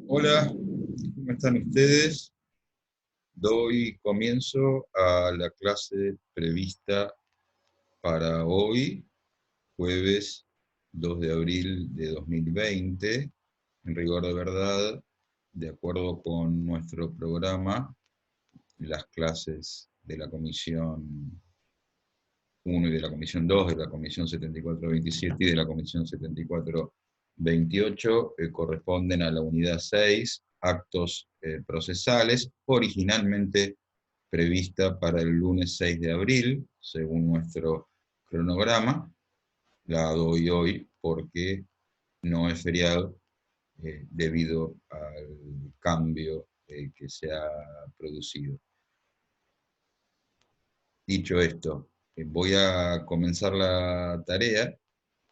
Hola, ¿cómo están ustedes? Doy comienzo a la clase prevista para hoy, jueves 2 de abril de 2020. En rigor de verdad, de acuerdo con nuestro programa, las clases de la Comisión 1 y de la Comisión 2, de la Comisión 7427 y de la Comisión 7428 corresponden a la unidad 6, actos procesales, originalmente prevista para el lunes 6 de abril, según nuestro cronograma. La doy hoy porque no es feriado debido al cambio que se ha producido. Dicho esto, voy a comenzar la tarea.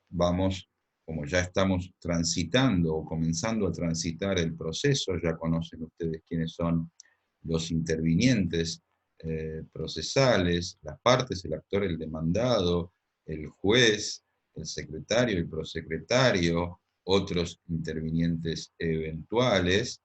Vamos, como ya estamos transitando o comenzando a transitar el proceso, ya conocen ustedes quiénes son los intervinientes procesales, las partes, el actor, el demandado, el juez, el secretario, el prosecretario, otros intervinientes eventuales.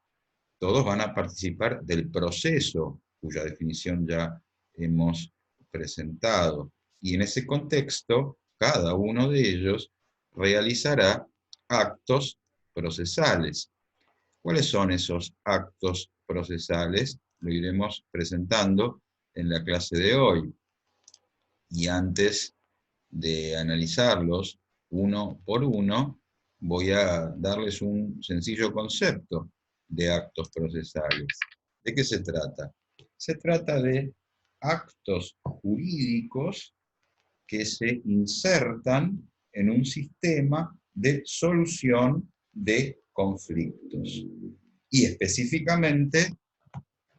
Todos van a participar del proceso, cuya definición ya hemos presentado. Y en ese contexto, cada uno de ellos realizará actos procesales. ¿Cuáles son esos actos procesales? Lo iremos presentando en la clase de hoy. Y antes de analizarlos uno por uno, voy a darles un sencillo concepto de actos procesales. ¿De qué se trata? Se trata de actos jurídicos que se insertan en un sistema de solución de conflictos. Y específicamente,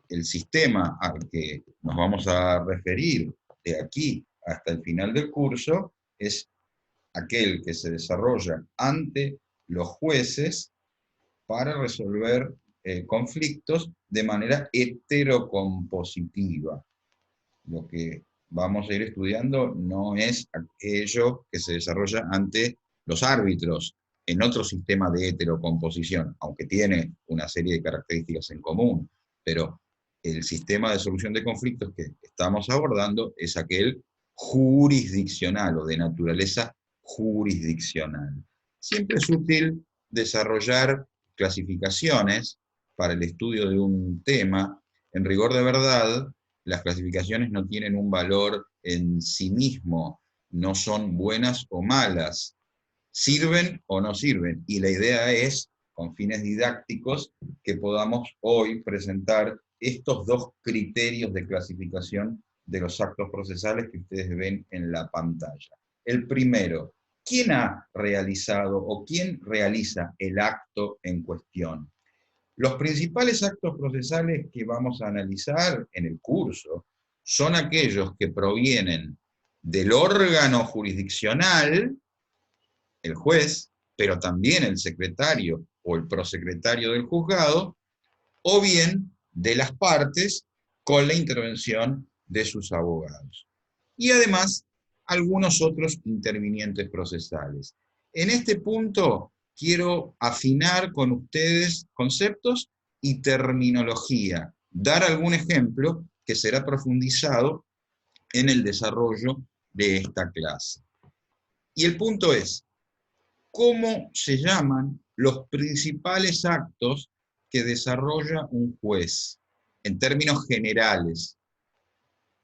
el sistema al que nos vamos a referir de aquí hasta el final del curso es aquel que se desarrolla ante los jueces para resolver conflictos de manera heterocompositiva. Lo que vamos a ir estudiando no es aquello que se desarrolla ante los árbitros en otro sistema de heterocomposición, aunque tiene una serie de características en común, pero el sistema de solución de conflictos que estamos abordando es aquel jurisdiccional o de naturaleza jurisdiccional. Siempre es útil desarrollar clasificaciones para el estudio de un tema. En rigor de verdad, las clasificaciones no tienen un valor en sí mismo, no son buenas o malas, sirven o no sirven. Y la idea es, con fines didácticos, que podamos hoy presentar estos dos criterios de clasificación de los actos procesales que ustedes ven en la pantalla. El primero, ¿quién ha realizado o quién realiza el acto en cuestión? Los principales actos procesales que vamos a analizar en el curso son aquellos que provienen del órgano jurisdiccional, el juez, pero también el secretario o el prosecretario del juzgado, o bien de las partes con la intervención de sus abogados. Y además, algunos otros intervinientes procesales. En este punto, quiero afinar con ustedes conceptos y terminología, dar algún ejemplo que será profundizado en el desarrollo de esta clase. Y el punto es, ¿cómo se llaman los principales actos que desarrolla un juez? En términos generales,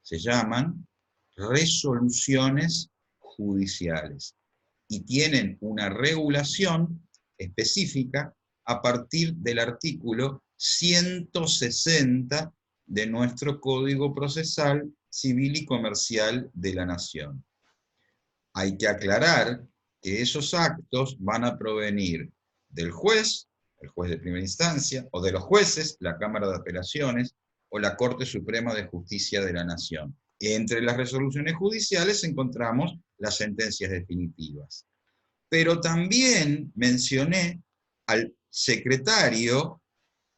se llaman resoluciones judiciales y tienen una regulación específica a partir del artículo 160 de nuestro Código Procesal Civil y Comercial de la Nación. Hay que aclarar que esos actos van a provenir del juez, el juez de primera instancia, o de los jueces, la Cámara de Apelaciones, o la Corte Suprema de Justicia de la Nación. Entre las resoluciones judiciales encontramos las sentencias definitivas. Pero también mencioné al secretario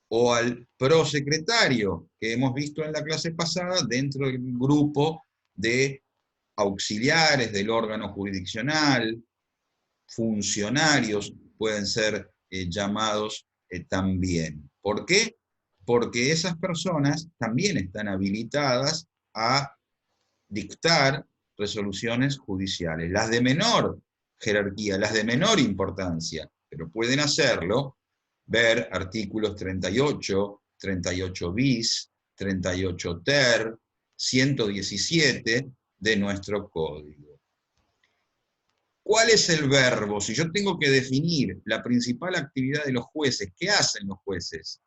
o al prosecretario que hemos visto en la clase pasada dentro del grupo de auxiliares del órgano jurisdiccional, funcionarios, pueden ser llamados también. ¿Por qué? Porque esas personas también están habilitadas a dictar resoluciones judiciales, las de menor jerarquía, las de menor importancia, pero pueden hacerlo, ver artículos 38, 38 bis, 38 ter, 117 de nuestro código. ¿Cuál es el verbo? Si yo tengo que definir la principal actividad de los jueces, ¿qué hacen los jueces?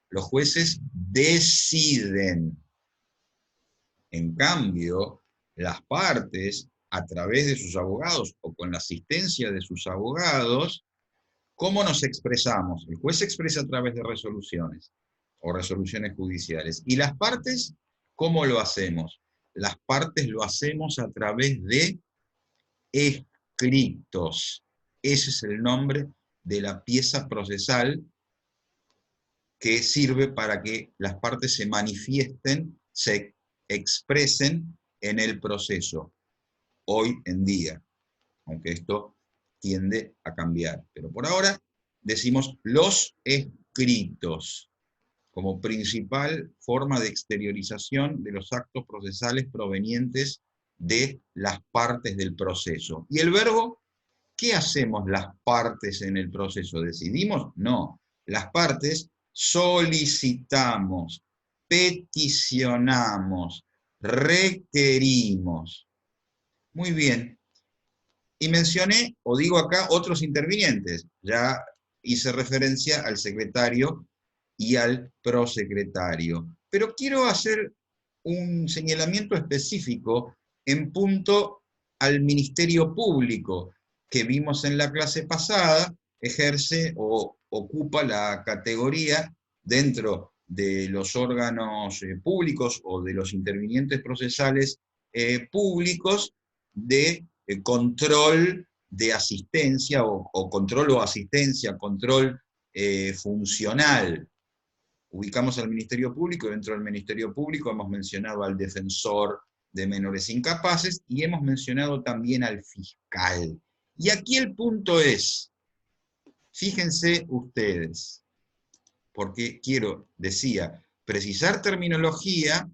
Los jueces deciden. En cambio, las partes, a través de sus abogados o con la asistencia de sus abogados, ¿cómo nos expresamos? El juez se expresa a través de resoluciones o resoluciones judiciales. ¿Y las partes, cómo lo hacemos? Las partes lo hacemos a través de escritos. Ese es el nombre de la pieza procesal que sirve para que las partes se manifiesten, se expresen en el proceso, hoy en día, aunque esto tiende a cambiar. Pero por ahora decimos los escritos como principal forma de exteriorización de los actos procesales provenientes de las partes del proceso. ¿Y el verbo? ¿Qué hacemos las partes en el proceso? ¿Decidimos? No. Las partes solicitamos, peticionamos, requerimos. Muy bien. Y mencioné, o digo acá, otros intervinientes. Ya hice referencia al secretario y al prosecretario. Pero quiero hacer un señalamiento específico en punto al Ministerio Público, que vimos en la clase pasada, ejerce o ocupa la categoría dentro de los órganos públicos o de los intervinientes procesales públicos de control de asistencia o control o asistencia, control funcional. Ubicamos al Ministerio Público, dentro del Ministerio Público hemos mencionado al defensor de menores incapaces y hemos mencionado también al fiscal. Y aquí el punto es, fíjense ustedes, porque quiero, decía, precisar terminología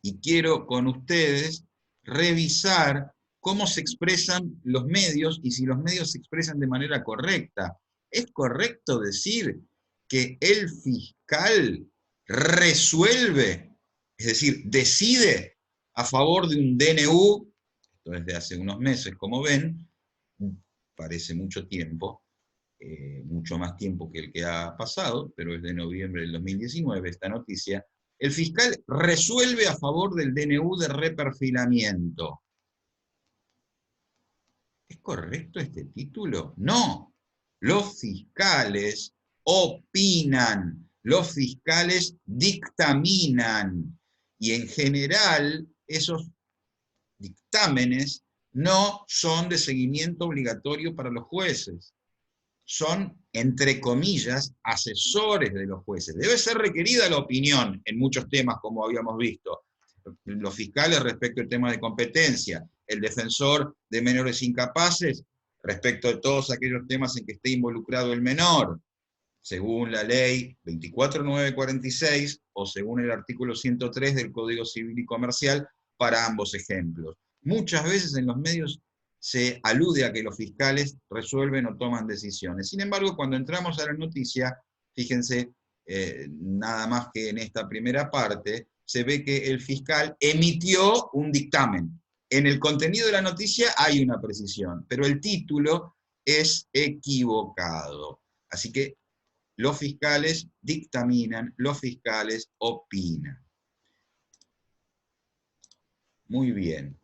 y quiero con ustedes revisar cómo se expresan los medios y si los medios se expresan de manera correcta. ¿Es correcto decir que el fiscal resuelve, es decir, decide a favor de un DNU, esto es de hace unos meses, como ven, parece mucho tiempo, mucho más tiempo que el que ha pasado, pero es de noviembre del 2019 esta noticia, el fiscal resuelve a favor del DNU de reperfilamiento? ¿Es correcto este título? No. Los fiscales opinan, los fiscales dictaminan, y en general esos dictámenes no son de seguimiento obligatorio para los jueces. Son, entre comillas, asesores de los jueces. Debe ser requerida la opinión en muchos temas, como habíamos visto. Los fiscales respecto al tema de competencia, el defensor de menores incapaces respecto de todos aquellos temas en que esté involucrado el menor, según la ley 24946 o según el artículo 103 del Código Civil y Comercial, para ambos ejemplos. Muchas veces en los medios se alude a que los fiscales resuelven o toman decisiones. Sin embargo, cuando entramos a la noticia, fíjense, nada más que en esta primera parte, se ve que el fiscal emitió un dictamen. En el contenido de la noticia hay una precisión, pero el título es equivocado. Así que los fiscales dictaminan, los fiscales opinan. Muy bien.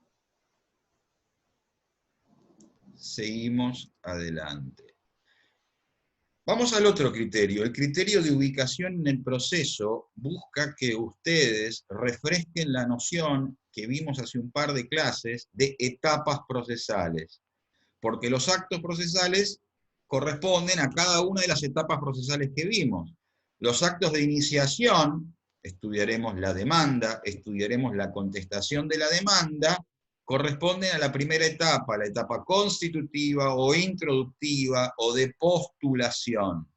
Seguimos adelante. Vamos al otro criterio. El criterio de ubicación en el proceso busca que ustedes refresquen la noción que vimos hace un par de clases de etapas procesales, porque los actos procesales corresponden a cada una de las etapas procesales que vimos. Los actos de iniciación, estudiaremos la demanda, estudiaremos la contestación de la demanda, corresponden a la primera etapa, la etapa constitutiva o introductiva o de postulación.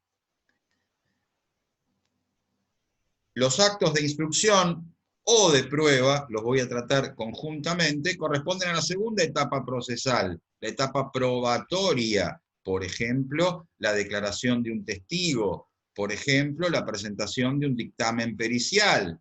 Los actos de instrucción o de prueba, los voy a tratar conjuntamente, corresponden a la segunda etapa procesal, la etapa probatoria. Por ejemplo, la declaración de un testigo, por ejemplo, la presentación de un dictamen pericial.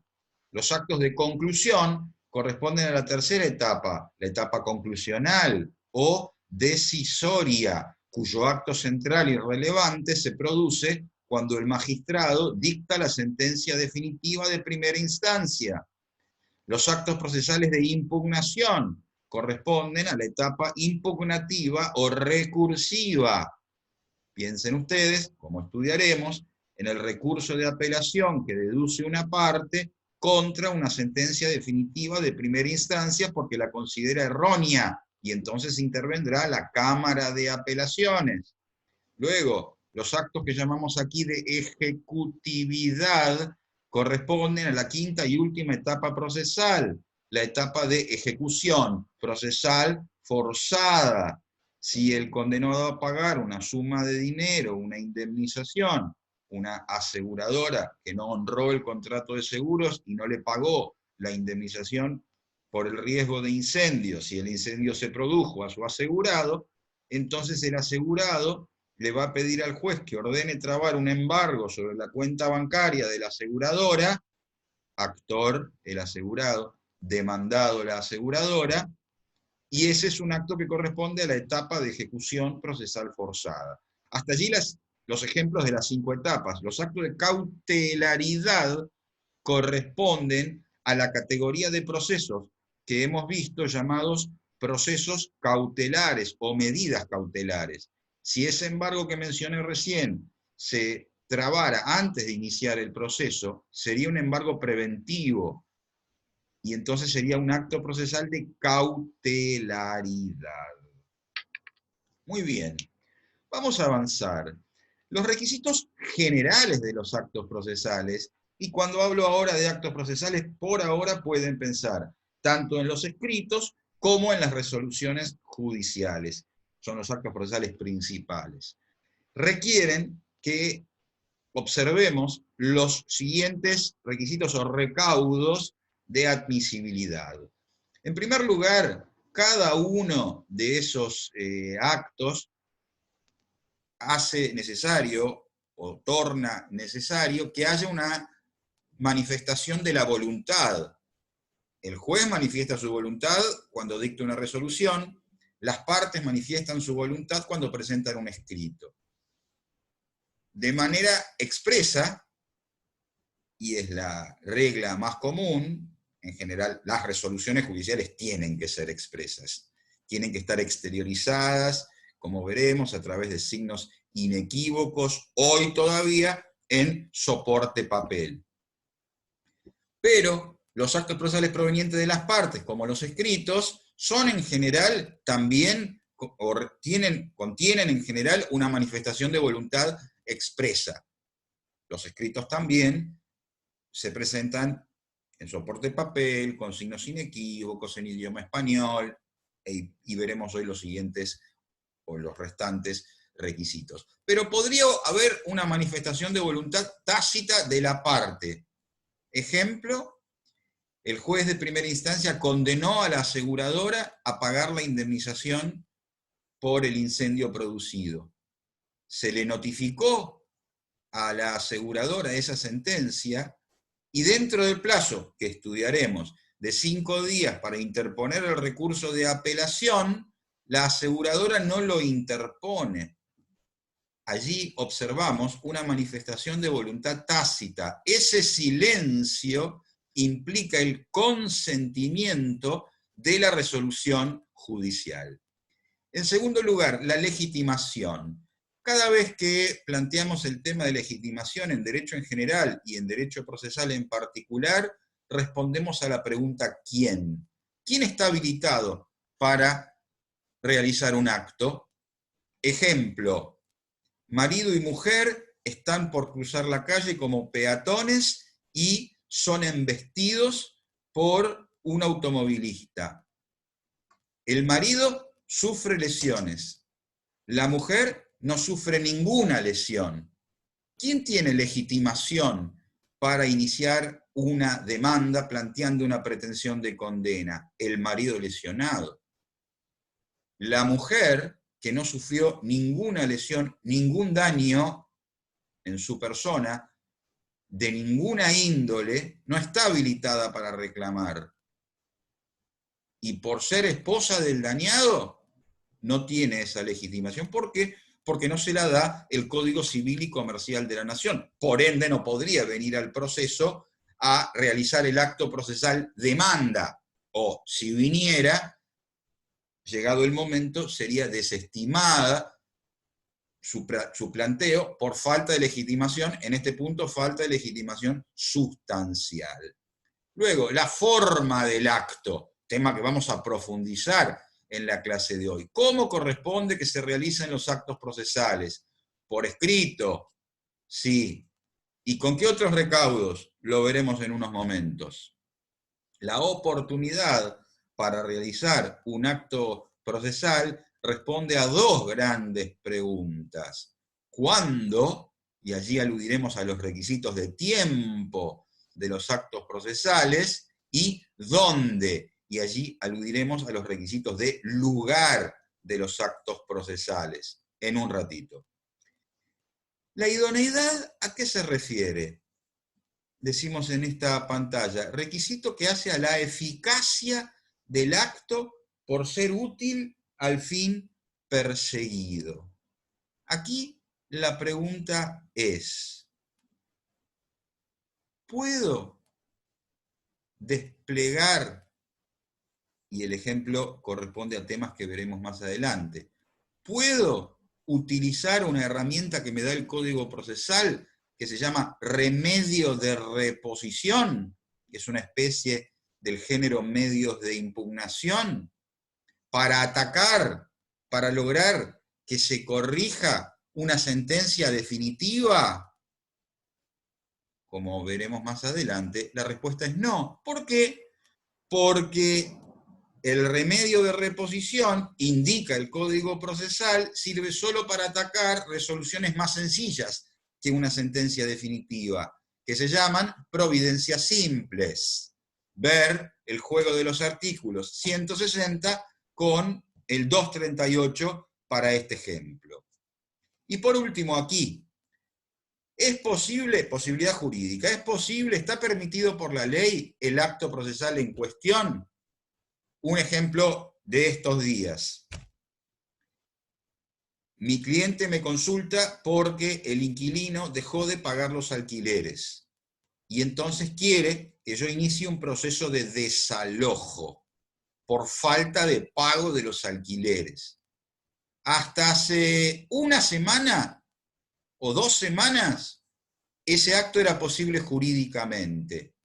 Los actos de conclusión corresponden a la tercera etapa, la etapa conclusional o decisoria, cuyo acto central y relevante se produce cuando el magistrado dicta la sentencia definitiva de primera instancia. Los actos procesales de impugnación corresponden a la etapa impugnativa o recursiva. Piensen ustedes, como estudiaremos, en el recurso de apelación que deduce una parte contra una sentencia definitiva de primera instancia porque la considera errónea, y entonces intervendrá la Cámara de Apelaciones. Luego, los actos que llamamos aquí de ejecutividad corresponden a la quinta y última etapa procesal, la etapa de ejecución procesal forzada. Si el condenado a pagar una suma de dinero, una indemnización, una aseguradora que no honró el contrato de seguros y no le pagó la indemnización por el riesgo de incendio, si el incendio se produjo a su asegurado, entonces el asegurado le va a pedir al juez que ordene trabar un embargo sobre la cuenta bancaria de la aseguradora, actor el asegurado, demandado la aseguradora, y ese es un acto que corresponde a la etapa de ejecución procesal forzada. Hasta allí los ejemplos de las 5 etapas. Los actos de cautelaridad corresponden a la categoría de procesos que hemos visto llamados procesos cautelares o medidas cautelares. Si ese embargo que mencioné recién se trabara antes de iniciar el proceso, sería un embargo preventivo, y entonces sería un acto procesal de cautelaridad. Muy bien, vamos a avanzar. Los requisitos generales de los actos procesales, y cuando hablo ahora de actos procesales, por ahora pueden pensar tanto en los escritos como en las resoluciones judiciales. Son los actos procesales principales. Requieren que observemos los siguientes requisitos o recaudos de admisibilidad. En primer lugar, cada uno de esos actos hace necesario o torna necesario que haya una manifestación de la voluntad. El juez manifiesta su voluntad cuando dicta una resolución, las partes manifiestan su voluntad cuando presentan un escrito. De manera expresa, y es la regla más común, en general las resoluciones judiciales tienen que ser expresas, tienen que estar exteriorizadas, como veremos, a través de signos inequívocos, hoy todavía en soporte papel. Pero los actos procesales provenientes de las partes, como los escritos, son en general también, o contienen en general una manifestación de voluntad expresa. Los escritos también se presentan en soporte papel, con signos inequívocos, en idioma español, y veremos hoy los siguientes o los restantes requisitos. Pero podría haber una manifestación de voluntad tácita de la parte. Ejemplo, el juez de primera instancia condenó a la aseguradora a pagar la indemnización por el incendio producido. Se le notificó a la aseguradora esa sentencia, y dentro del plazo que estudiaremos de 5 días para interponer el recurso de apelación, la aseguradora no lo interpone. Allí observamos una manifestación de voluntad tácita. Ese silencio implica el consentimiento de la resolución judicial. En segundo lugar, la legitimación. Cada vez que planteamos el tema de legitimación en derecho en general y en derecho procesal en particular, respondemos a la pregunta ¿quién? ¿Quién está habilitado para realizar un acto? Ejemplo, marido y mujer están por cruzar la calle como peatones y son embestidos por un automovilista. El marido sufre lesiones, la mujer no sufre ninguna lesión. ¿Quién tiene legitimación para iniciar una demanda planteando una pretensión de condena? El marido lesionado. La mujer que no sufrió ninguna lesión, ningún daño en su persona, de ninguna índole, no está habilitada para reclamar. Y por ser esposa del dañado, no tiene esa legitimación. ¿Por qué? Porque no se la da el Código Civil y Comercial de la Nación. Por ende, no podría venir al proceso a realizar el acto procesal demanda. O si viniera, llegado el momento, sería desestimada su planteo por falta de legitimación, en este punto falta de legitimación sustancial. Luego, la forma del acto, tema que vamos a profundizar en la clase de hoy. ¿Cómo corresponde que se realicen los actos procesales? ¿Por escrito? Sí. ¿Y con qué otros recaudos? Lo veremos en unos momentos. La oportunidad para realizar un acto procesal responde a dos grandes preguntas. ¿Cuándo? Y allí aludiremos a los requisitos de tiempo de los actos procesales, y ¿dónde? Y allí aludiremos a los requisitos de lugar de los actos procesales, en un ratito. ¿La idoneidad a qué se refiere? Decimos en esta pantalla, requisito que hace a la eficacia del acto por ser útil al fin perseguido. Aquí la pregunta es, ¿puedo desplegar, y el ejemplo corresponde a temas que veremos más adelante, ¿puedo utilizar una herramienta que me da el Código Procesal que se llama remedio de reposición, que es una especie del género medios de impugnación, para atacar, para lograr que se corrija una sentencia definitiva? Como veremos más adelante, la respuesta es no. ¿Por qué? Porque el remedio de reposición, indica el Código Procesal, sirve solo para atacar resoluciones más sencillas que una sentencia definitiva, que se llaman providencias simples. Ver el juego de los artículos 160 con el 238 para este ejemplo. Y por último aquí, ¿es posible, posibilidad jurídica, es posible, está permitido por la ley el acto procesal en cuestión? Un ejemplo de estos días. Mi cliente me consulta porque el inquilino dejó de pagar los alquileres y entonces quiere que yo inicie un proceso de desalojo por falta de pago de los alquileres. Hasta hace una semana o 2 semanas ese acto era posible jurídicamente,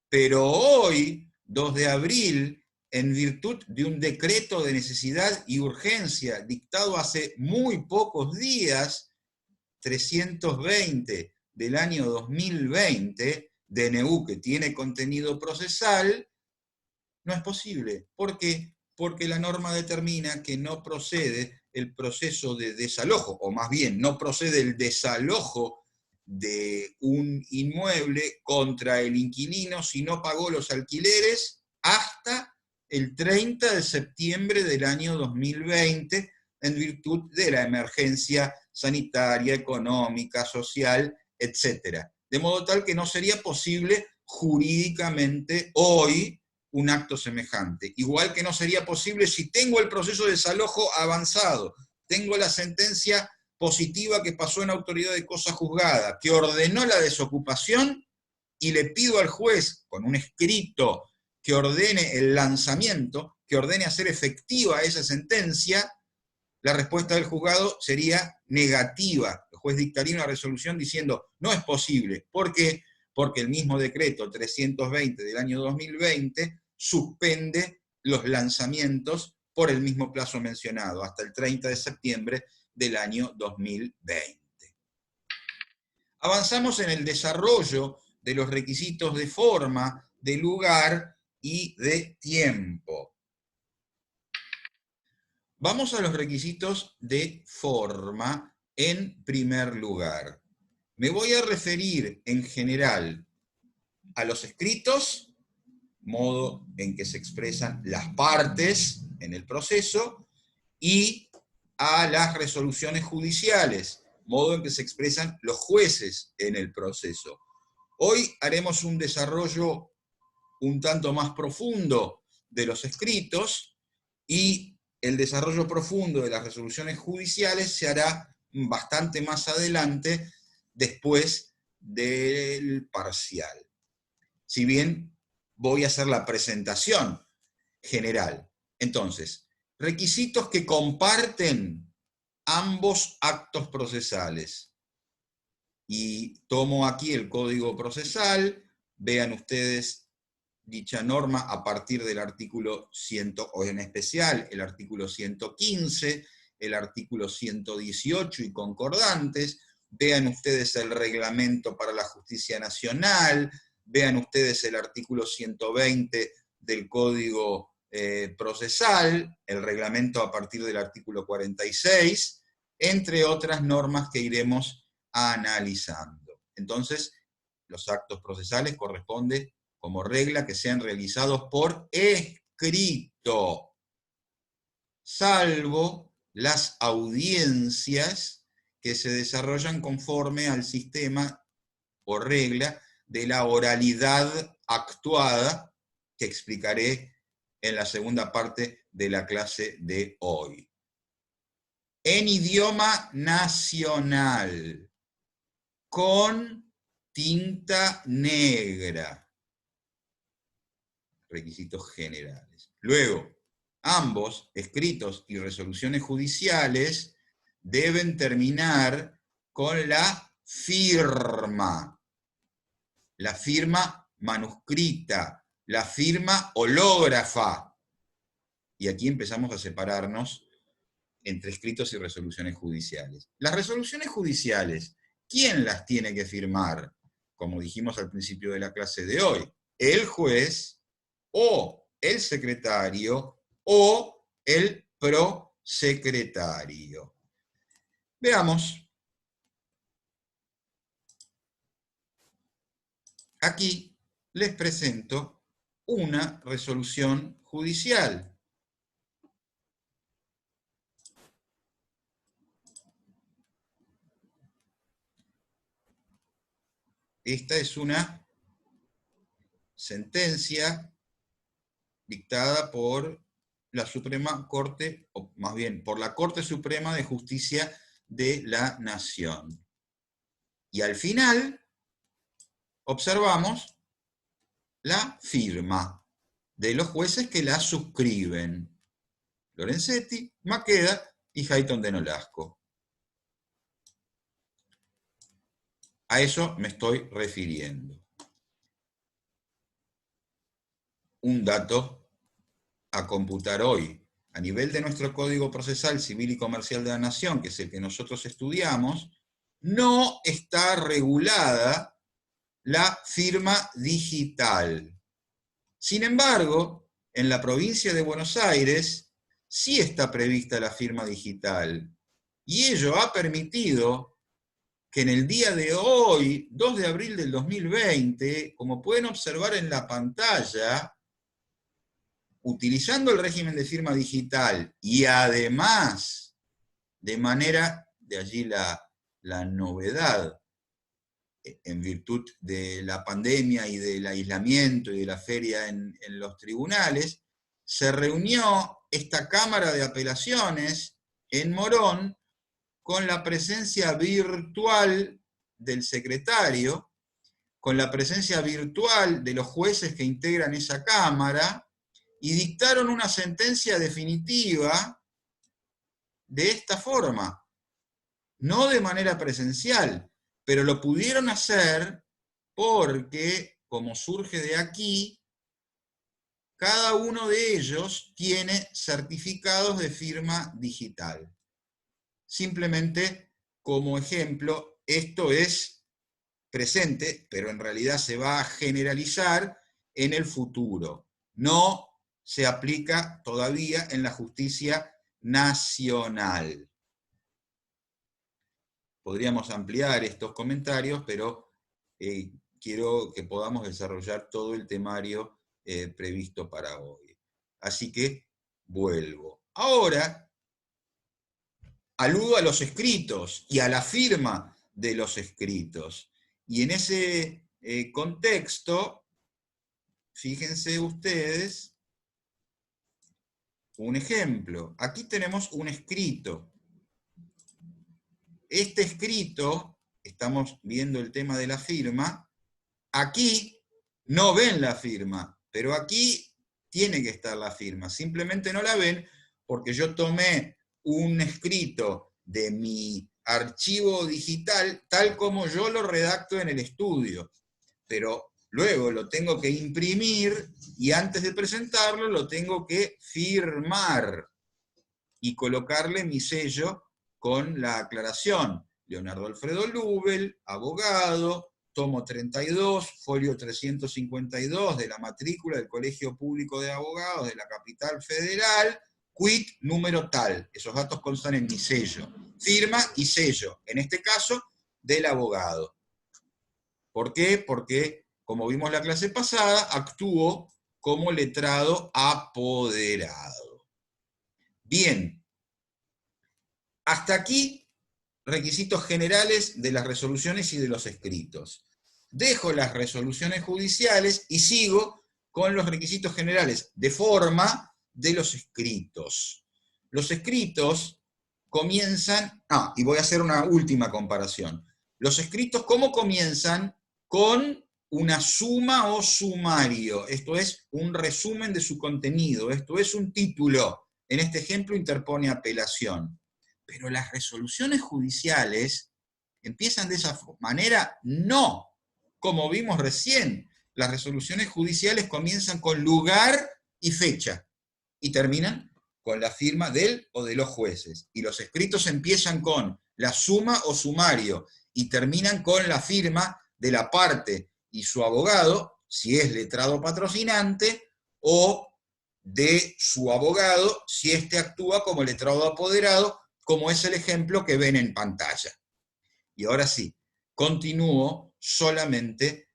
pero hoy, 2 de abril, en virtud de un decreto de necesidad y urgencia dictado hace muy pocos días, 320 del año 2020, DNU que tiene contenido procesal, no es posible. ¿Por qué? Porque la norma determina que no procede el proceso de desalojo, o más bien, no procede el desalojo de un inmueble contra el inquilino si no pagó los alquileres hasta el 30 de septiembre del año 2020, en virtud de la emergencia sanitaria, económica, social, etc. De modo tal que no sería posible jurídicamente hoy un acto semejante. Igual que no sería posible si tengo el proceso de desalojo avanzado, tengo la sentencia positiva que pasó en autoridad de cosa juzgada, que ordenó la desocupación, y le pido al juez, con un escrito que ordene el lanzamiento, que ordene hacer efectiva esa sentencia, la respuesta del juzgado sería negativa. El juez dictaría una resolución diciendo, no es posible. ¿Por qué? Porque el mismo decreto 320 del año 2020 suspende los lanzamientos por el mismo plazo mencionado, hasta el 30 de septiembre del año 2020. Avanzamos en el desarrollo de los requisitos de forma, de lugar y de tiempo. Vamos a los requisitos de forma en primer lugar. Me voy a referir en general a los escritos, modo en que se expresan las partes en el proceso, y a las resoluciones judiciales, modo en que se expresan los jueces en el proceso. Hoy haremos un desarrollo un tanto más profundo de los escritos, y el desarrollo profundo de las resoluciones judiciales se hará bastante más adelante, después del parcial. Si bien voy a hacer la presentación general. Entonces, requisitos que comparten ambos actos procesales. Y tomo aquí el código procesal, vean ustedes dicha norma a partir del artículo 100, o en especial el artículo 115, el artículo 118 y concordantes, vean ustedes el reglamento para la justicia nacional, vean ustedes el artículo 120 del código procesal, el reglamento a partir del artículo 46, entre otras normas que iremos analizando. Entonces, los actos procesales corresponden como regla que sean realizados por escrito, salvo las audiencias que se desarrollan conforme al sistema o regla de la oralidad actuada, que explicaré en la segunda parte de la clase de hoy. En idioma nacional, con tinta negra. Requisitos generales. Luego, ambos, escritos y resoluciones judiciales, deben terminar con la firma manuscrita, la firma hológrafa. Y aquí empezamos a separarnos entre escritos y resoluciones judiciales. Las resoluciones judiciales, ¿quién las tiene que firmar? Como dijimos al principio de la clase de hoy, el juez, o el secretario, o el prosecretario. Veamos. Aquí les presento una resolución judicial. Esta es una sentencia dictada por la Suprema Corte, o más bien, por la Corte Suprema de Justicia de la Nación. Y al final observamos la firma de los jueces que la suscriben: Lorenzetti, Maqueda y Hayton de Nolasco. A eso me estoy refiriendo. Un dato a computar hoy. A nivel de nuestro Código Procesal Civil y Comercial de la Nación, que es el que nosotros estudiamos, no está regulada la firma digital. Sin embargo, en la provincia de Buenos Aires sí está prevista la firma digital, y ello ha permitido que en el día de hoy, 2 de abril del 2020, como pueden observar en la pantalla, utilizando el régimen de firma digital y además de manera, de allí la novedad, en virtud de la pandemia y del aislamiento y de la feria en los tribunales, se reunió esta Cámara de Apelaciones en Morón con la presencia virtual del secretario, con la presencia virtual de los jueces que integran esa Cámara, y dictaron una sentencia definitiva de esta forma. No de manera presencial, pero lo pudieron hacer porque, como surge de aquí, cada uno de ellos tiene certificados de firma digital. Simplemente, como ejemplo, esto es presente, pero en realidad se va a generalizar en el futuro. No se aplica todavía en la justicia nacional. Podríamos ampliar estos comentarios, pero quiero que podamos desarrollar todo el temario previsto para hoy. Así que vuelvo. Ahora, aludo a los escritos y a la firma de los escritos. Y en ese contexto, fíjense ustedes, un ejemplo. Aquí tenemos un escrito. Este escrito, estamos viendo el tema de la firma, aquí no ven la firma, pero aquí tiene que estar la firma. Simplemente no la ven porque yo tomé un escrito de mi archivo digital tal como yo lo redacto en el estudio, pero luego lo tengo que imprimir y antes de presentarlo lo tengo que firmar y colocarle mi sello con la aclaración. Leonardo Alfredo Lubel, abogado, tomo 32, folio 352 de la matrícula del Colegio Público de Abogados de la Capital Federal, quit número tal. Esos datos constan en mi sello. Firma y sello, en este caso, del abogado. ¿Por qué? Porque, como vimos la clase pasada, actúo como letrado apoderado. Bien, hasta aquí requisitos generales de las resoluciones y de los escritos. Dejo las resoluciones judiciales y sigo con los requisitos generales de forma de los escritos. Los escritos comienzan, y voy a hacer una última comparación. Los escritos, ¿cómo comienzan? Con una suma o sumario, esto es un resumen de su contenido, esto es un título. En este ejemplo interpone apelación. Pero las resoluciones judiciales empiezan de esa manera, no, como vimos recién. Las resoluciones judiciales comienzan con lugar y fecha, y terminan con la firma del o de los jueces. Y los escritos empiezan con la suma o sumario, y terminan con la firma de la parte y su abogado, si es letrado patrocinante, o de su abogado, si éste actúa como letrado apoderado, como es el ejemplo que ven en pantalla. Y ahora sí, continúo solamente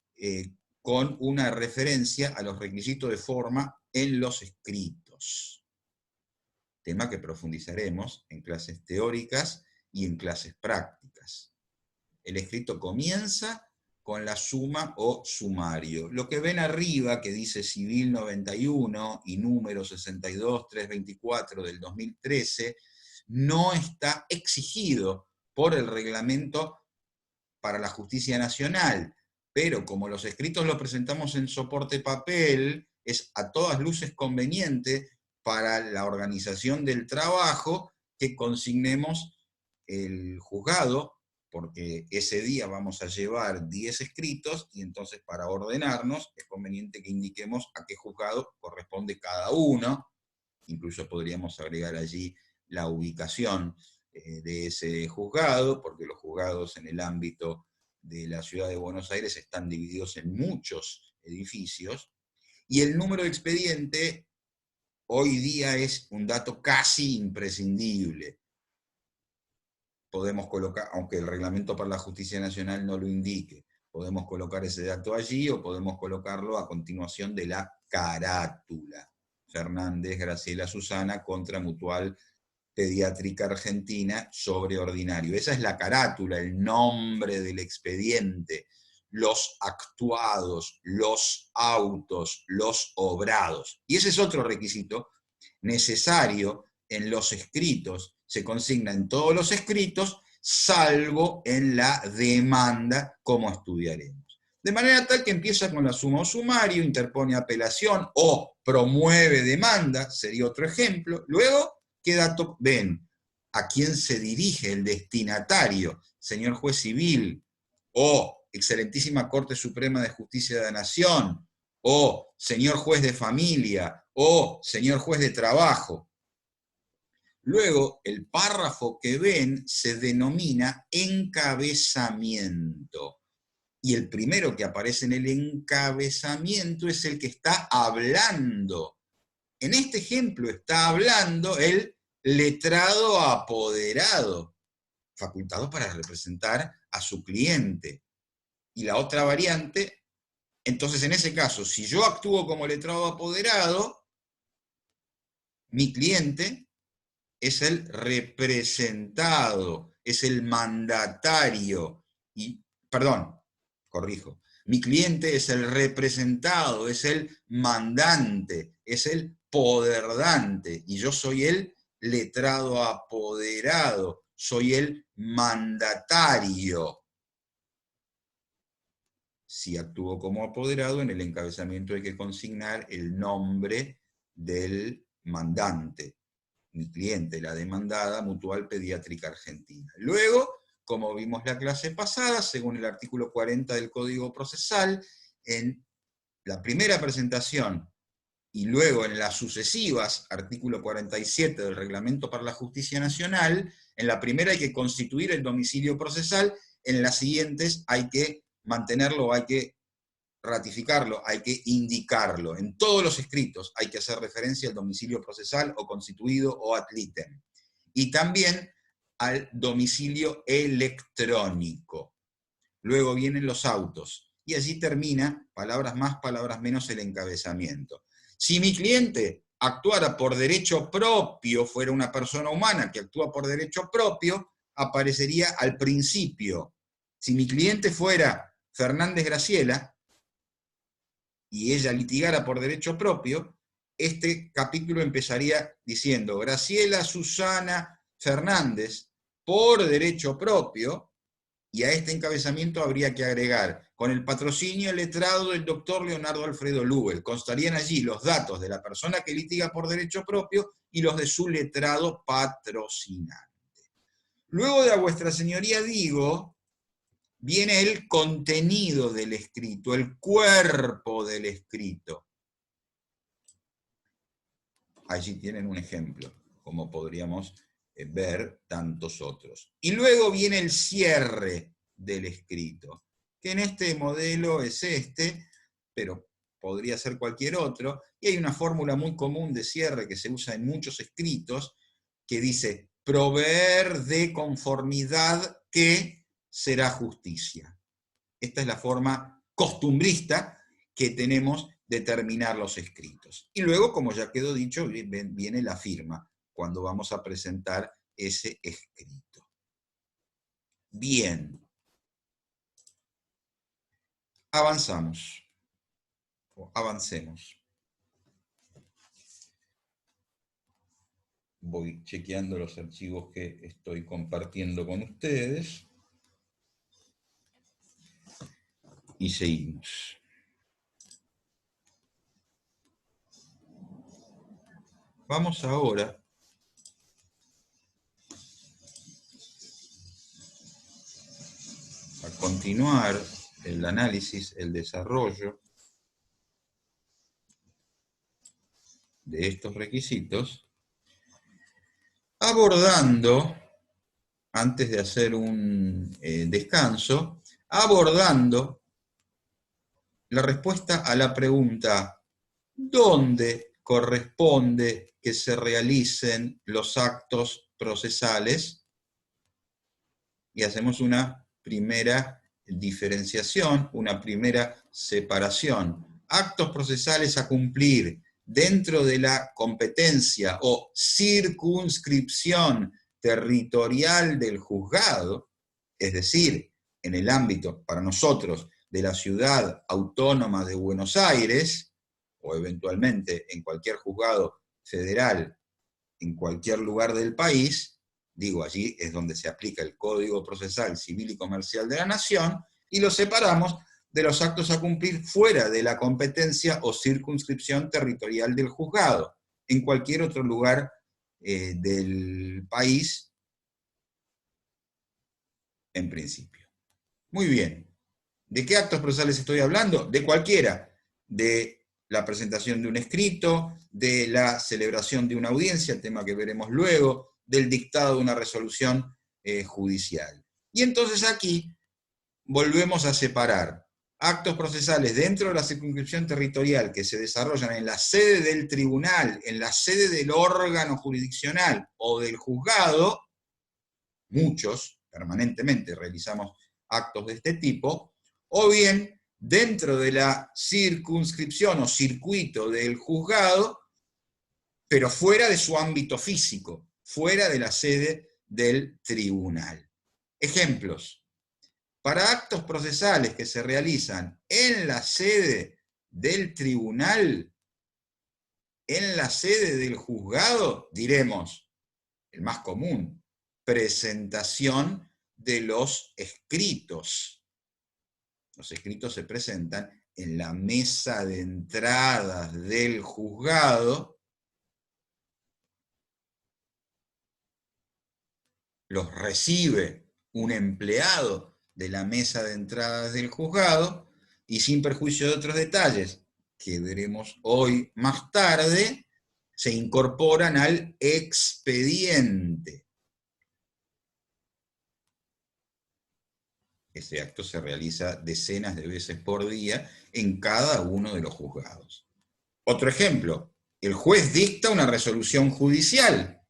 con una referencia a los requisitos de forma en los escritos. Tema que profundizaremos en clases teóricas y en clases prácticas. El escrito comienza con la suma o sumario. Lo que ven arriba, que dice Civil 91 y número 62324 del 2013, no está exigido por el reglamento para la justicia nacional, pero como los escritos los presentamos en soporte papel, es a todas luces conveniente para la organización del trabajo que consignemos el juzgado, porque ese día vamos a llevar 10 escritos, y entonces para ordenarnos es conveniente que indiquemos a qué juzgado corresponde cada uno. Incluso podríamos agregar allí la ubicación de ese juzgado, porque los juzgados en el ámbito de la ciudad de Buenos Aires están divididos en muchos edificios, y el número de expediente hoy día es un dato casi imprescindible. Podemos colocar, aunque el reglamento para la justicia nacional no lo indique, podemos colocar ese dato allí o podemos colocarlo a continuación de la carátula. Fernández, Graciela, Susana, contra Mutual Pediátrica Argentina, sobre ordinario. Esa es la carátula, el nombre del expediente, los actuados, los autos, los obrados. Y ese es otro requisito necesario en los escritos. Se consigna en todos los escritos, salvo en la demanda, como estudiaremos. De manera tal que empieza con la suma o sumario, interpone apelación o promueve demanda, sería otro ejemplo. Luego, ¿qué dato ven? ¿A quién se dirige el destinatario? Señor juez civil, o Excelentísima Corte Suprema de Justicia de la Nación, o señor juez de familia, o señor juez de trabajo. Luego, el párrafo que ven se denomina encabezamiento. Y el primero que aparece en el encabezamiento es el que está hablando. En este ejemplo está hablando el letrado apoderado, facultado para representar a su cliente. y la otra variante, entonces en ese caso, si yo actúo como letrado apoderado, mi cliente es el representado, es el mandatario, perdón, corrijo, mi cliente es el representado, es el mandante, es el poderdante, y yo soy el letrado apoderado, soy el mandatario. Si actúo como apoderado, en el encabezamiento hay que consignar el nombre del mandante, mi cliente, la demandada Mutual Pediátrica Argentina. Luego, como vimos la clase pasada, según el artículo 40 del Código Procesal, en la primera presentación y luego en las sucesivas, artículo 47 del Reglamento para la Justicia Nacional, en la primera hay que constituir el domicilio procesal, en las siguientes hay que mantenerlo, hay que ratificarlo, hay que indicarlo. En todos los escritos hay que hacer referencia al domicilio procesal o constituido o ad litem. Y también al domicilio electrónico. Luego vienen los autos. Y así termina, palabras más, palabras menos, el encabezamiento. Si mi cliente actuara por derecho propio, fuera una persona humana que actúa por derecho propio, aparecería al principio. Si mi cliente fuera Fernández Graciela, y ella litigara por derecho propio, este capítulo empezaría diciendo: Graciela Susana Fernández, por derecho propio, y a este encabezamiento habría que agregar, con el patrocinio letrado del doctor Leonardo Alfredo Lubel. Constarían allí los datos de la persona que litiga por derecho propio y los de su letrado patrocinante. Luego de a vuestra señoría digo, viene el contenido del escrito, el cuerpo del escrito. Allí tienen un ejemplo, como podríamos ver tantos otros. Y luego viene el cierre del escrito, que en este modelo es este, pero podría ser cualquier otro, y hay una fórmula muy común de cierre que se usa en muchos escritos, que dice: proveer de conformidad que será justicia. Esta es la forma costumbrista que tenemos de terminar los escritos. Y luego, como ya quedó dicho, viene la firma, cuando vamos a presentar ese escrito. Bien. Avanzamos. O avancemos. Voy chequeando los archivos que estoy compartiendo con ustedes. Y seguimos. Vamos ahora a continuar el análisis, el desarrollo de estos requisitos, abordando, antes de hacer un descanso, abordando la respuesta a la pregunta: ¿dónde corresponde que se realicen los actos procesales? Y hacemos una primera diferenciación, una primera separación. Actos procesales a cumplir dentro de la competencia o circunscripción territorial del juzgado, es decir, en el ámbito, para nosotros, de la ciudad autónoma de Buenos Aires, o eventualmente en cualquier juzgado federal, en cualquier lugar del país, digo, allí es donde se aplica el Código Procesal Civil y Comercial de la Nación, y lo separamos de los actos a cumplir fuera de la competencia o circunscripción territorial del juzgado, en cualquier otro lugar del país, en principio. Muy bien. ¿De qué actos procesales estoy hablando? De cualquiera. De la presentación de un escrito, de la celebración de una audiencia, tema que veremos luego, del dictado de una resolución judicial. Y entonces aquí volvemos a separar actos procesales dentro de la circunscripción territorial que se desarrollan en la sede del tribunal, en la sede del órgano jurisdiccional o del juzgado. Muchos, permanentemente realizamos actos de este tipo, o bien dentro de la circunscripción o circuito del juzgado, pero fuera de su ámbito físico, fuera de la sede del tribunal. Ejemplos. Para actos procesales que se realizan en la sede del tribunal, en la sede del juzgado, diremos, el más común, presentación de los escritos. Los escritos se presentan en la mesa de entradas del juzgado, los recibe un empleado de la mesa de entradas del juzgado, y sin perjuicio de otros detalles que veremos hoy más tarde, se incorporan al expediente. Este acto se realiza decenas de veces por día en cada uno de los juzgados. Otro ejemplo, el juez dicta una resolución judicial.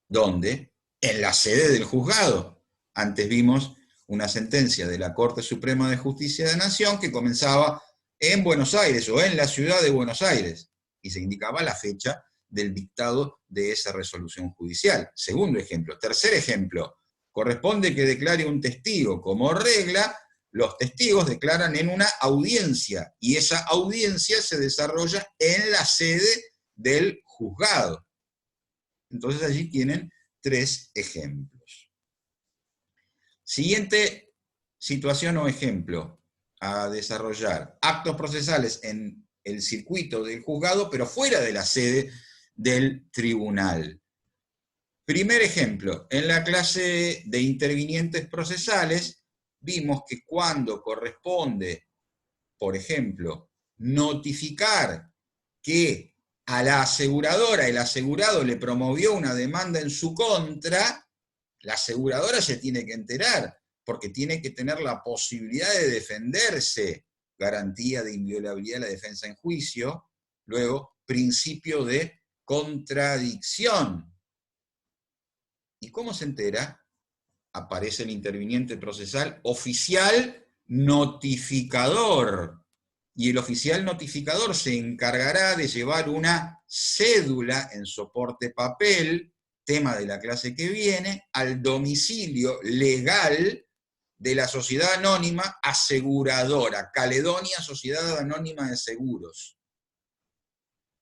¿Dónde? En la sede del juzgado. Antes vimos una sentencia de la Corte Suprema de Justicia de la Nación que comenzaba en Buenos Aires o en la ciudad de Buenos Aires, y se indicaba la fecha del dictado de esa resolución judicial. Segundo ejemplo. Tercer ejemplo, corresponde que declare un testigo. Como regla, los testigos declaran en una audiencia, y esa audiencia se desarrolla en la sede del juzgado. Entonces allí tienen 3 ejemplos. Siguiente situación o ejemplo a desarrollar. Actos procesales en el circuito del juzgado, pero fuera de la sede del tribunal. Primer ejemplo, en la clase de intervinientes procesales vimos que cuando corresponde, por ejemplo, notificar que a la aseguradora el asegurado le promovió una demanda en su contra, la aseguradora se tiene que enterar, porque tiene que tener la posibilidad de defenderse, garantía de inviolabilidad de la defensa en juicio, luego principio de contradicción. ¿Y cómo se entera? Aparece el interviniente procesal oficial notificador, y el oficial notificador se encargará de llevar una cédula en soporte papel, tema de la clase que viene, al domicilio legal de la sociedad anónima aseguradora, Caledonia Sociedad Anónima de Seguros.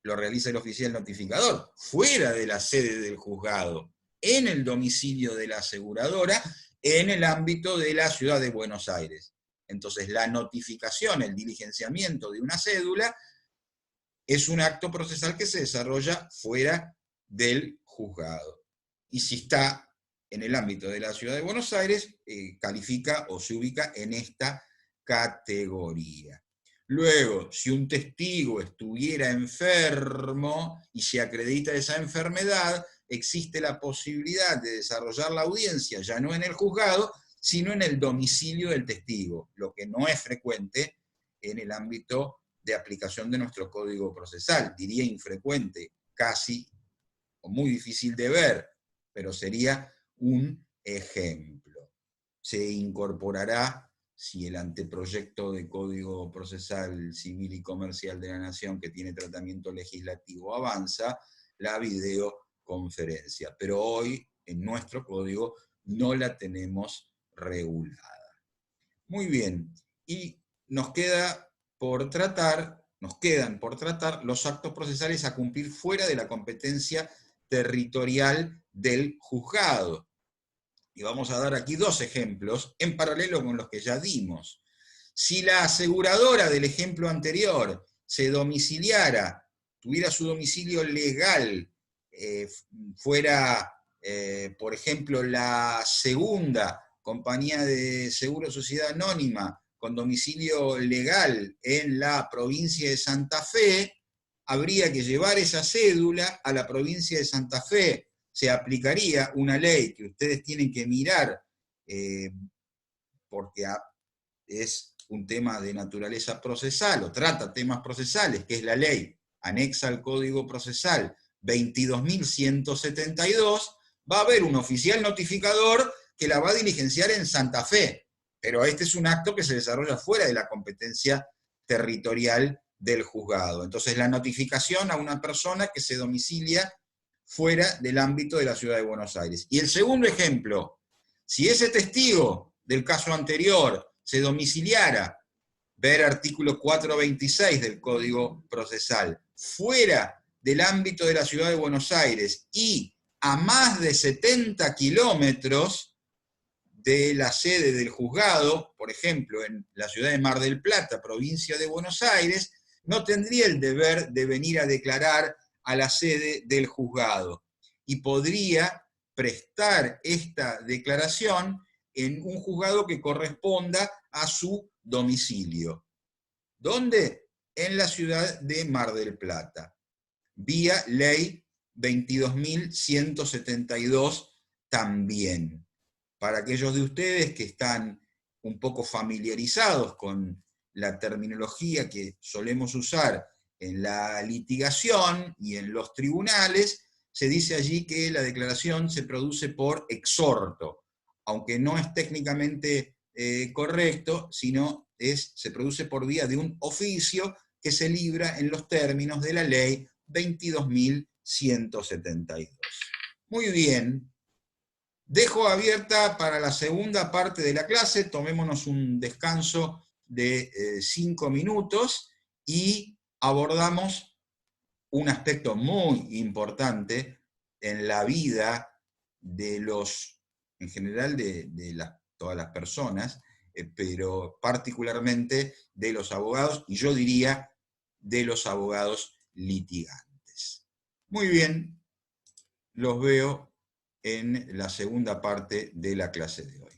Lo realiza el oficial notificador, fuera de la sede del juzgado, en el domicilio de la aseguradora, en el ámbito de la ciudad de Buenos Aires. Entonces, la notificación, el diligenciamiento de una cédula, es un acto procesal que se desarrolla fuera del juzgado. Y si está en el ámbito de la ciudad de Buenos Aires, califica o se ubica en esta categoría. Luego, si un testigo estuviera enfermo y se acredita esa enfermedad, existe la posibilidad de desarrollar la audiencia, ya no en el juzgado, sino en el domicilio del testigo, lo que no es frecuente en el ámbito de aplicación de nuestro Código Procesal. Diría infrecuente, casi, o muy difícil de ver, pero sería un ejemplo. Se incorporará, si el anteproyecto de Código Procesal Civil y Comercial de la Nación, que tiene tratamiento legislativo, avanza, la videoconferencia. Pero hoy, en nuestro código, no la tenemos regulada. Muy bien, y nos quedan por tratar los actos procesales a cumplir fuera de la competencia territorial del juzgado. Y vamos a dar aquí 2 ejemplos, en paralelo con los que ya dimos. Si la aseguradora del ejemplo anterior se domiciliara, tuviera su domicilio legal, fuera, por ejemplo, la segunda compañía de seguro sociedad anónima con domicilio legal en la provincia de Santa Fe, habría que llevar esa cédula a la provincia de Santa Fe. Se aplicaría una ley que ustedes tienen que mirar, porque es un tema de naturaleza procesal, o trata temas procesales, que es la ley anexa al Código Procesal 22.172, va a haber un oficial notificador que la va a diligenciar en Santa Fe, pero este es un acto que se desarrolla fuera de la competencia territorial del juzgado. Entonces, la notificación a una persona que se domicilia fuera del ámbito de la Ciudad de Buenos Aires. Y el segundo ejemplo, si ese testigo del caso anterior se domiciliara, ver artículo 426 del Código Procesal, fuera del ámbito de la Ciudad de Buenos Aires y a más de 70 kilómetros de la sede del juzgado, por ejemplo, en la ciudad de Mar del Plata, provincia de Buenos Aires, no tendría el deber de venir a declarar a la sede del juzgado y podría prestar esta declaración en un juzgado que corresponda a su domicilio. ¿Dónde? En la ciudad de Mar del Plata, vía ley 22.172 también. Para aquellos de ustedes que están un poco familiarizados con la terminología que solemos usar en la litigación y en los tribunales, se dice allí que la declaración se produce por exhorto, aunque no es técnicamente correcto, sino se produce por vía de un oficio que se libra en los términos de la ley 22.172. Muy bien. Dejo abierta para la segunda parte de la clase, tomémonos un descanso de 5 minutos y abordamos un aspecto muy importante en la vida de los, en general de todas las personas, pero particularmente de los abogados, y yo diría de los abogados litigantes. Muy bien, los veo en la segunda parte de la clase de hoy.